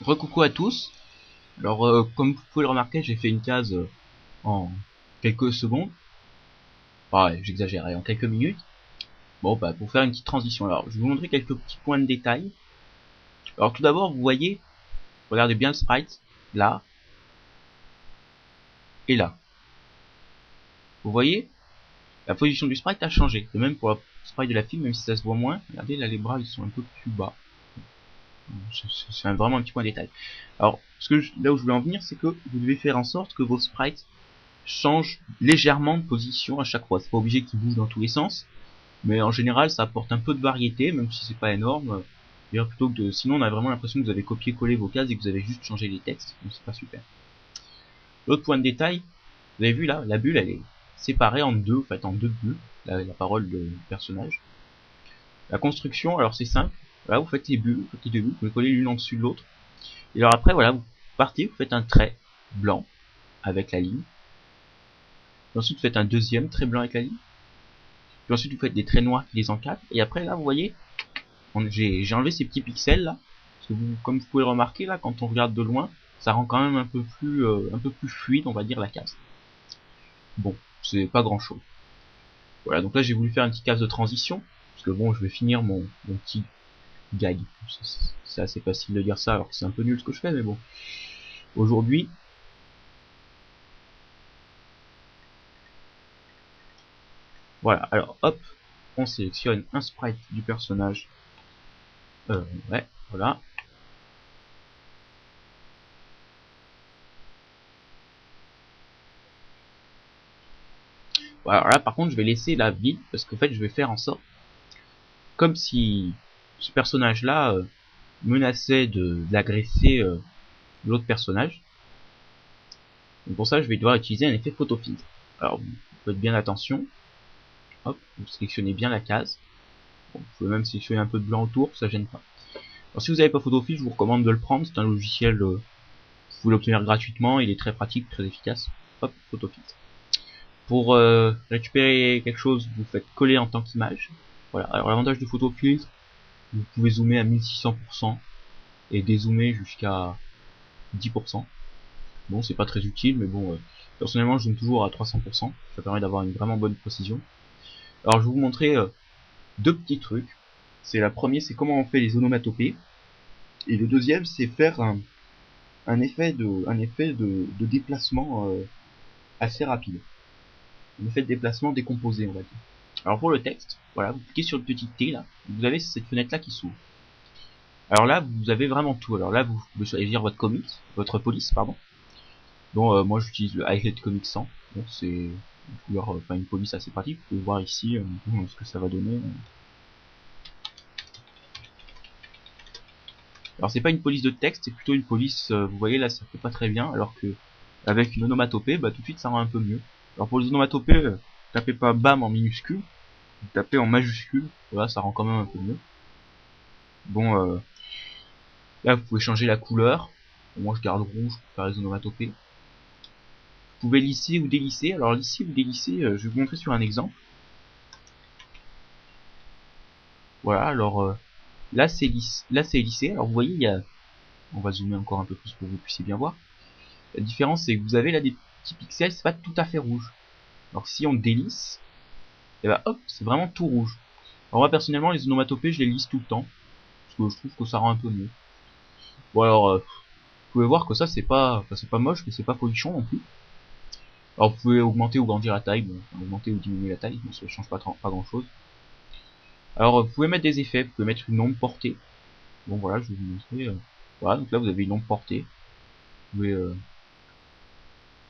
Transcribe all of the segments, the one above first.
Recoucou à tous. Alors, comme vous pouvez le remarquer, j'ai fait une case en quelques secondes. Enfin, ouais, j'exagère, en quelques minutes. Bon, bah, pour faire une petite transition. Alors, je vais vous montrer quelques petits points de détail. Alors, tout d'abord, vous voyez, regardez bien le sprite, là et là. Vous voyez, la position du sprite a changé. De même pour le sprite de la fille, même si ça se voit moins. Regardez, là, les bras, ils sont un peu plus bas. C'est vraiment un petit point de détail. Alors, là où je voulais en venir, c'est que vous devez faire en sorte que vos sprites change légèrement de position à chaque fois. C'est pas obligé qu'il bouge dans tous les sens, mais en général ça apporte un peu de variété, même si c'est pas énorme. D'ailleurs, plutôt que sinon on a vraiment l'impression que vous avez copié-collé vos cases et que vous avez juste changé les textes, donc c'est pas super. L'autre point de détail, vous avez vu là, la bulle elle est séparée en deux, en fait en deux bulles, la parole du personnage. La construction, alors c'est simple, voilà, vous faites les bulles, vous faites les deux bulles, vous les collez l'une en dessus de l'autre, et alors après voilà, vous partez, vous faites un trait blanc avec la ligne, et ensuite vous faites un deuxième trait blanc avec la ligne, puis ensuite vous faites des traits noirs qui les encadrent, et après là vous voyez, j'ai enlevé ces petits pixels là, parce que comme vous pouvez le remarquer là, quand on regarde de loin, ça rend quand même un peu plus fluide, on va dire, la case. Bon, c'est pas grand chose. Voilà, donc là j'ai voulu faire une petite case de transition, parce que bon, je vais finir mon petit gag. C'est assez facile de dire ça, alors que c'est un peu nul ce que je fais, mais bon. Aujourd'hui, voilà, alors hop, on sélectionne un sprite du personnage. Ouais, voilà. Voilà, alors là par contre je vais laisser la vide, parce qu'en fait je vais faire en sorte, comme si ce personnage là menaçait d'agresser l'autre personnage. Donc pour ça je vais devoir utiliser un effet photofiltre. Alors vous faites bien attention, hop, vous sélectionnez bien la case. Bon, vous pouvez même sélectionner un peu de blanc autour, ça gêne pas. Alors si vous n'avez pas photofiltre, je vous recommande de le prendre, c'est un logiciel, vous pouvez l'obtenir gratuitement, il est très pratique, très efficace. Hop, photofiltre. Pour récupérer quelque chose, vous faites coller en tant qu'image. Voilà, alors l'avantage du photofiltre, vous pouvez zoomer à 1600% et dézoomer jusqu'à 10%. Bon, c'est pas très utile, mais bon, personnellement je zoome toujours à 300%, ça permet d'avoir une vraiment bonne précision. Alors je vais vous montrer deux petits trucs. C'est la première, c'est comment on fait les onomatopées, et le deuxième c'est faire un effet de déplacement assez rapide. Un effet de déplacement décomposé, on va dire. Alors pour le texte, voilà, vous cliquez sur le petit T là, vous avez cette fenêtre là qui s'ouvre. Alors là, vous avez vraiment tout. Alors là, vous pouvez choisir votre comics, votre police, pardon. Bon, moi j'utilise le Highlight Comic 100. Bon, c'est une couleur, enfin une police assez pratique. Vous pouvez voir ici ce que ça va donner. Alors c'est pas une police de texte, c'est plutôt une police. Vous voyez là, ça fait pas très bien. Alors que avec une onomatopée, bah tout de suite ça rend un peu mieux. Alors pour les onomatopées, tapez pas BAM en minuscule, tapez en majuscule. Voilà, ça rend quand même un peu mieux. Bon, là vous pouvez changer la couleur. Moi je garde rouge pour faire les onomatopées. Vous pouvez lisser ou délisser. Alors lisser ou délisser, je vais vous montrer sur un exemple. Voilà, alors là c'est lissé. Alors vous voyez, on va zoomer encore un peu plus pour que vous puissiez bien voir. La différence c'est que vous avez là des petits pixels, c'est pas tout à fait rouge. Alors si on délisse, et bah hop, c'est vraiment tout rouge. Alors moi personnellement les onomatopées je les lisse tout le temps, parce que je trouve que ça rend un peu mieux. Bon alors, vous pouvez voir que ça c'est pas moche, mais c'est pas folichon non plus. Alors vous pouvez augmenter ou grandir la taille, bon, augmenter ou diminuer la taille, mais ça change pas grand chose. Alors vous pouvez mettre des effets, vous pouvez mettre une ombre portée. Bon voilà, je vais vous montrer. Voilà, donc là vous avez une ombre portée. Vous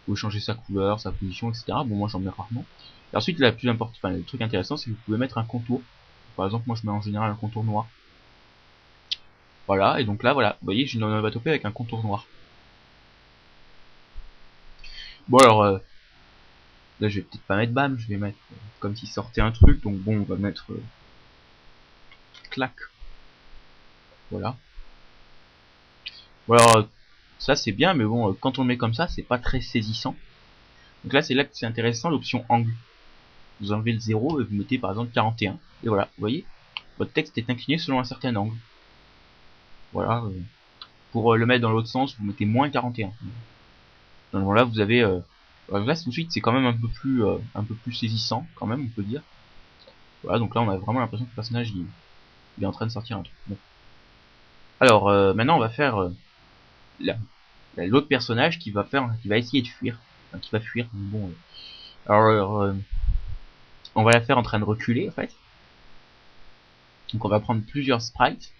pouvez changer sa couleur, sa position, etc. Bon moi j'en mets rarement. Et ensuite la plus importante, enfin le truc intéressant c'est que vous pouvez mettre un contour. Par exemple moi je mets en général un contour noir. Voilà, et donc là voilà, vous voyez j'ai une onomatopée avec un contour noir. Bon alors là je vais peut-être pas mettre BAM, je vais mettre comme s'il sortait un truc, donc bon on va mettre clac. Voilà. Bon alors ça c'est bien, mais bon quand on le met comme ça c'est pas très saisissant. Donc là c'est là que c'est intéressant, l'option angle. Vous enlevez le 0 et vous mettez par exemple 41. Et voilà, vous voyez, votre texte est incliné selon un certain angle. Voilà. Pour le mettre dans l'autre sens, vous mettez moins 41. Donc là, vous avez là tout de suite, c'est quand même un peu plus saisissant, quand même, on peut dire. Voilà, donc là, on a vraiment l'impression que le personnage il est en train de sortir un truc. Bon. Alors maintenant, on va faire l'autre personnage qui va essayer de fuir, enfin, qui va fuir. Bon, alors on va la faire en train de reculer en fait. Donc on va prendre plusieurs sprites,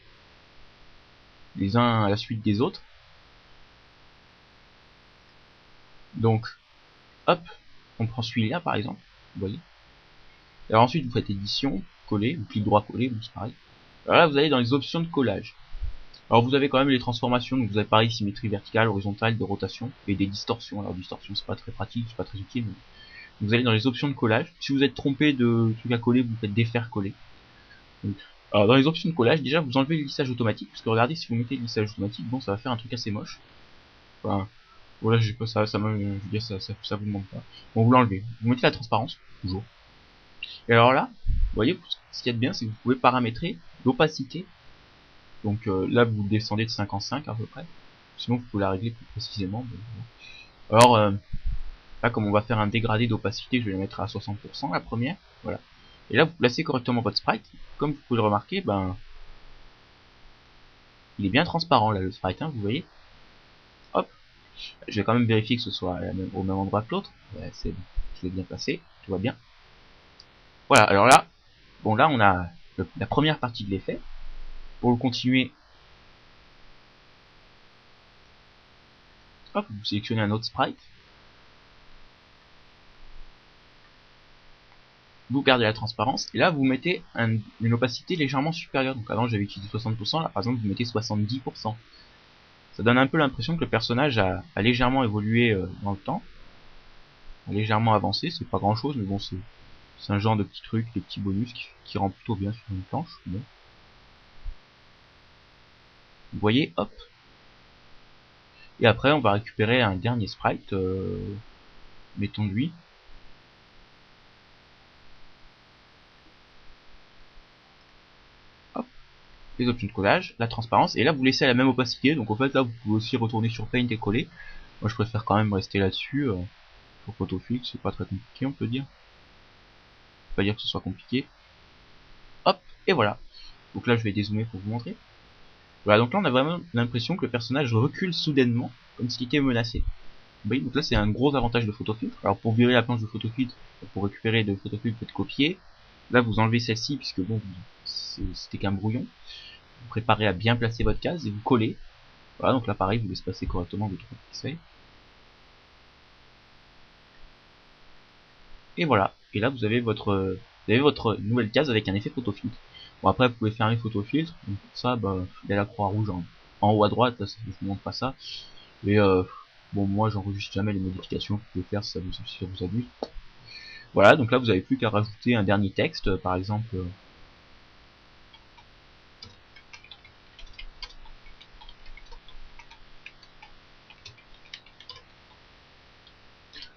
les uns à la suite des autres. Donc, hop, on prend celui-là par exemple, vous voyez. Alors ensuite vous faites édition, coller, ou clic droit coller, c'est pareil. Alors là vous allez dans les options de collage. Alors vous avez quand même les transformations, donc vous avez pareil symétrie verticale, horizontale, de rotation, et des distorsions. Alors distorsion c'est pas très pratique, c'est pas très utile, mais vous allez dans les options de collage. Si vous êtes trompé de truc à coller, vous faites défaire coller. Donc, alors dans les options de collage, déjà vous enlevez le lissage automatique, parce que regardez, si vous mettez le lissage automatique, bon ça va faire un truc assez moche. Enfin, voilà, j'ai pas ça, je veux dire, ça vous demande pas. Bon, vous l'enlevez. Vous mettez la transparence, toujours. Et alors là, vous voyez, ce qu'il y a de bien, c'est que vous pouvez paramétrer l'opacité. Donc là, vous descendez de 5 en 5 à peu près. Sinon, vous pouvez la régler plus précisément. Mais... Alors, là, comme on va faire un dégradé d'opacité, je vais la mettre à 60% la première. Voilà. Et là, vous placez correctement votre sprite. Comme vous pouvez le remarquer, ben, il est bien transparent là, le sprite, hein, vous voyez. Hop. Je vais quand même vérifier que ce soit au même endroit que l'autre. Ouais, je l'ai bien placé, tout va bien. Voilà, alors là, bon là on a la première partie de l'effet. Pour le continuer, hop, vous sélectionnez un autre sprite. Vous gardez la transparence, et là vous mettez une opacité légèrement supérieure. Donc avant j'avais utilisé 60%, là par exemple vous mettez 70%. Ça donne un peu l'impression que le personnage a légèrement évolué dans le temps. A légèrement avancé, c'est pas grand chose, mais bon c'est un genre de petits trucs, des petits bonus qui rend plutôt bien sur une planche. Bon. Vous voyez, hop. Et après on va récupérer un dernier sprite, mettons lui. Hop. Les options de collage, la transparence, et là vous laissez à la même opacité, donc en fait là vous pouvez aussi retourner sur Paint et coller. Moi je préfère quand même rester là-dessus, pour PhotoFix, c'est pas très compliqué on peut dire. Faut pas dire que ce soit compliqué. Hop, et voilà. Donc là je vais dézoomer pour vous montrer. Voilà, donc là on a vraiment l'impression que le personnage recule soudainement, comme s'il était menacé. Vous voyez, donc là c'est un gros avantage de photofiltre. Alors pour virer la planche de photofiltre, pour récupérer de photofiltre, vous faites copier. Là vous enlevez celle-ci, puisque bon, c'était qu'un brouillon. Vous préparez à bien placer votre case et vous collez. Voilà, donc là pareil, vous laissez passer correctement vos 3 pixels. Et voilà, et là vous avez votre nouvelle case avec un effet photofiltre. Bon après vous pouvez fermer photofiltre, donc pour ça bah, il y a la croix rouge en haut à droite, là, je vous montre pas ça. Et bon moi j'enregistre jamais les modifications que vous pouvez faire si ça vous amuse. Voilà, donc là vous avez plus qu'à rajouter un dernier texte, par exemple.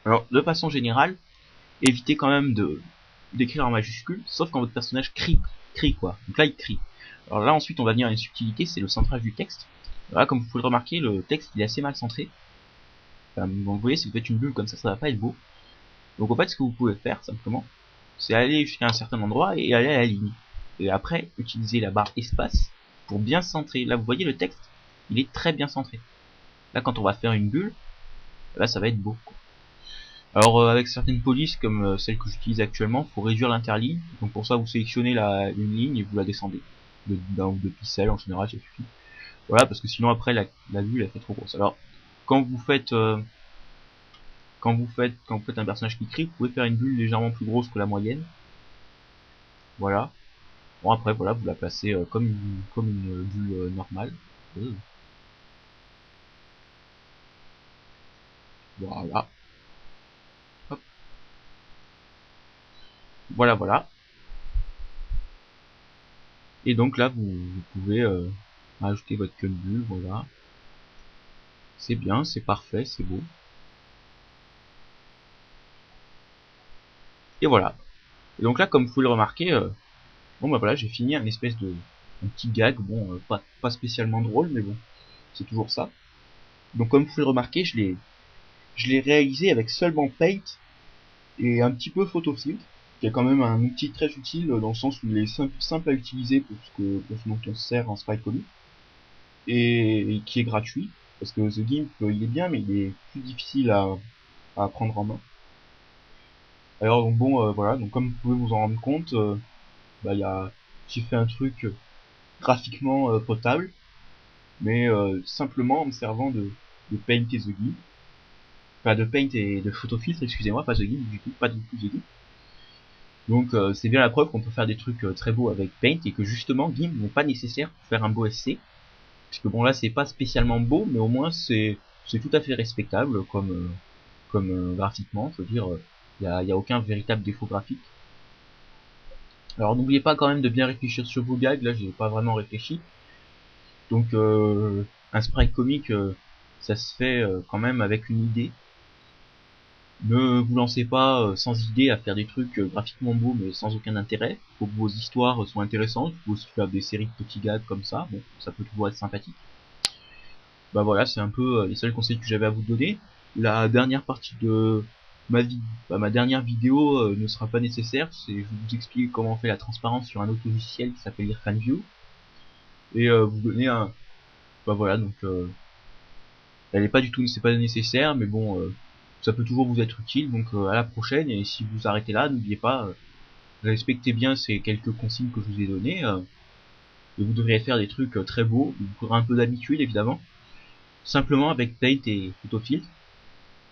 Alors de façon générale, évitez quand même d'écrire en majuscule, sauf quand votre personnage crie quoi. Donc là il crie. Alors là ensuite on va venir à une subtilité, c'est le centrage du texte. Là comme vous pouvez le remarquer, le texte il est assez mal centré. Enfin, vous voyez, si vous faites une bulle comme ça va pas être beau. Donc en fait ce que vous pouvez faire simplement, c'est aller jusqu'à un certain endroit et aller à la ligne. Et après utiliser la barre espace pour bien centrer. Là vous voyez le texte, il est très bien centré. Là quand on va faire une bulle, là ça va être beau quoi. Alors avec certaines polices comme celle que j'utilise actuellement, faut réduire l'interligne. Donc pour ça vous sélectionnez une ligne et vous la descendez d'un ou deux pixels en général, ça suffit. Voilà, parce que sinon après la vue elle fait trop grosse. Alors quand vous faites quand vous faites un personnage qui crie, vous pouvez faire une bulle légèrement plus grosse que la moyenne. Voilà. Bon après voilà, vous la placez comme une bulle normale. Voilà. Hop. Voilà. Et donc là vous pouvez rajouter votre queue de bulle, voilà. C'est bien, c'est parfait, c'est beau. Et voilà. Et donc là, comme vous pouvez le remarquer, bon bah voilà, j'ai fini un espèce de un petit gag, bon, pas spécialement drôle, mais bon. c'est toujours ça. Donc comme vous pouvez le remarquer, je l'ai réalisé avec seulement Paint et un petit peu Photofiltre, qui est quand même un outil très utile dans le sens où il est simple à utiliser pour ce dont on se sert en sprite comic, et qui est gratuit, parce que The Gimp il est bien, mais il est plus difficile à prendre en main. Alors donc bon, voilà, donc comme vous pouvez vous en rendre compte, bah, j'ai fait un truc graphiquement potable, mais simplement en me servant de Paint et The Gimp. Enfin, de Paint et de Photofiltre, excusez-moi, pas The Gimp, du coup, pas du tout The Gimp. Donc c'est bien la preuve qu'on peut faire des trucs très beaux avec Paint, et que justement GIMP n'est pas nécessaire pour faire un beau SC. Parce que bon, là c'est pas spécialement beau, mais au moins c'est tout à fait respectable comme graphiquement, je veux dire, y a aucun véritable défaut graphique. Alors n'oubliez pas quand même de bien réfléchir sur vos gags, là j'ai pas vraiment réfléchi. Donc un sprite comique, ça se fait quand même avec une idée. Ne vous lancez pas sans idée à faire des trucs graphiquement beaux mais sans aucun intérêt. Faut que vos histoires soient intéressantes. Vous pouvez aussi faire des séries de petits gags comme ça, bon, ça peut toujours être sympathique. Bah voilà, c'est un peu les seuls conseils que j'avais à vous donner. La dernière partie de ma dernière vidéo ne sera pas nécessaire. Je vais vous expliquer comment on fait la transparence sur un autre logiciel qui s'appelle IrfanView. Et vous donner un... Bah voilà, donc elle est pas du tout, c'est pas nécessaire, mais bon, ça peut toujours vous être utile. Donc à la prochaine, et si vous arrêtez là, n'oubliez pas, respectez bien ces quelques consignes que je vous ai données, et vous devriez faire des trucs très beaux. Il vous faudra un peu d'habitude évidemment, simplement avec Paint et Photofiltre.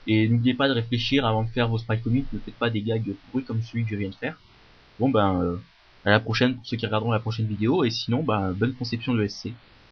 Et n'oubliez pas de réfléchir avant de faire vos sprite comics, ne faites pas des gags pourris comme celui que je viens de faire. Bon ben, à la prochaine pour ceux qui regarderont la prochaine vidéo, et sinon, ben, bonne conception de SC.